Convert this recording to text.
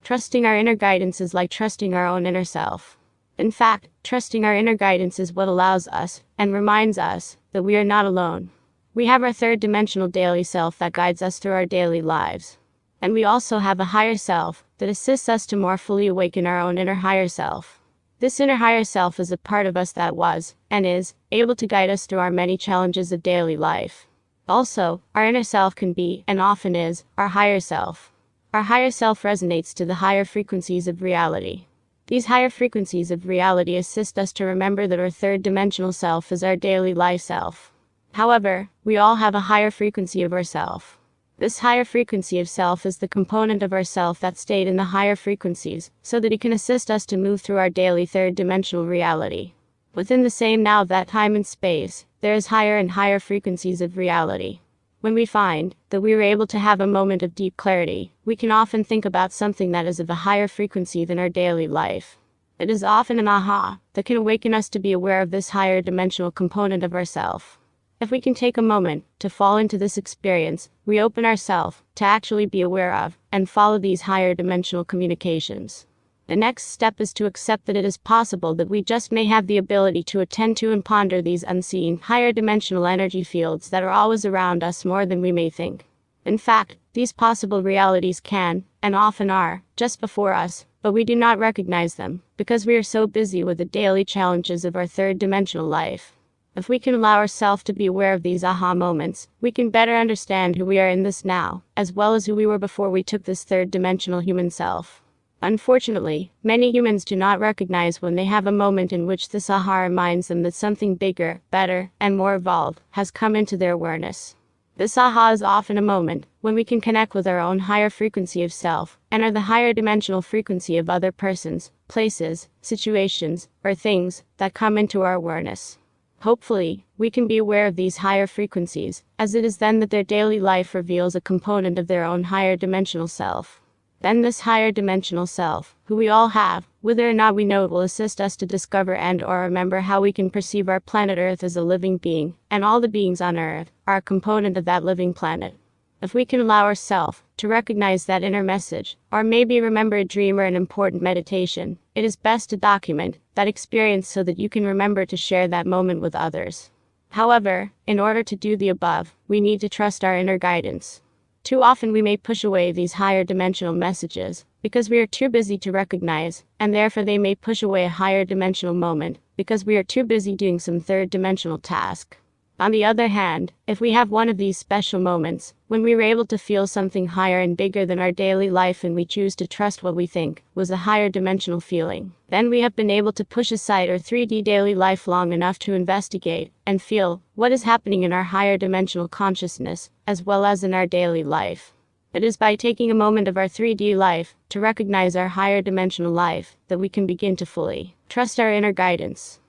Trusting our inner guidance is like trusting our own inner self. In fact, trusting our inner guidance is what allows us, and reminds us, that we are not alone. We have our third-dimensional daily self that guides us through our daily lives. And we also have a higher self, that assists us to more fully awaken our own inner higher self. This inner higher self is a part of us that was, and is, able to guide us through our many challenges of daily life. Also, our inner self can be, and often is, our higher self. Our higher self resonates to the higher frequencies of reality. These higher frequencies of reality assist us to remember that our third-dimensional self is our daily life self. However, we all have a higher frequency of ourself. This higher frequency of self is the component of ourself that stayed in the higher frequencies, so that it can assist us to move through our daily third-dimensional reality. Within the same now of that time and space, there is higher and higher frequencies of reality. When we find that we are able to have a moment of deep clarity, we can often think about something that is of a higher frequency than our daily life. It is often an aha that can awaken us to be aware of this higher dimensional component of ourself. If we can take a moment to fall into this experience, we open ourselves to actually be aware of and follow these higher dimensional communications. The next step is to accept that it is possible that we just may have the ability to attend to and ponder these unseen, higher dimensional energy fields that are always around us more than we may think. In fact, these possible realities can, and often are, just before us, but we do not recognize them, because we are so busy with the daily challenges of our third-dimensional life. If we can allow ourselves to be aware of these aha moments, we can better understand who we are in this now, as well as who we were before we took this third-dimensional human self. Unfortunately, many humans do not recognize when they have a moment in which this aha reminds them that something bigger, better, and more evolved has come into their awareness. This aha is often a moment when we can connect with our own higher frequency of self, and are the higher dimensional frequency of other persons, places, situations, or things that come into our awareness. Hopefully, we can be aware of these higher frequencies, as it is then that their daily life reveals a component of their own higher dimensional self. Then this higher dimensional self, who we all have, whether or not we know it, will assist us to discover and/or remember how we can perceive our planet Earth as a living being, and all the beings on Earth are a component of that living planet. If we can allow ourselves to recognize that inner message, or maybe remember a dream or an important meditation, it is best to document that experience so that you can remember to share that moment with others. However, in order to do the above, we need to trust our inner guidance. Too often we may push away these higher dimensional messages, because we are too busy to recognize, and therefore they may push away a higher dimensional moment, because we are too busy doing some third dimensional task. On the other hand, if we have one of these special moments, when we are able to feel something higher and bigger than our daily life and we choose to trust what we think was a higher dimensional feeling, then we have been able to push aside our 3D daily life long enough to investigate and feel what is happening in our higher dimensional consciousness, as well as in our daily life. It is by taking a moment of our 3D life to recognize our higher dimensional life that we can begin to fully trust our inner guidance.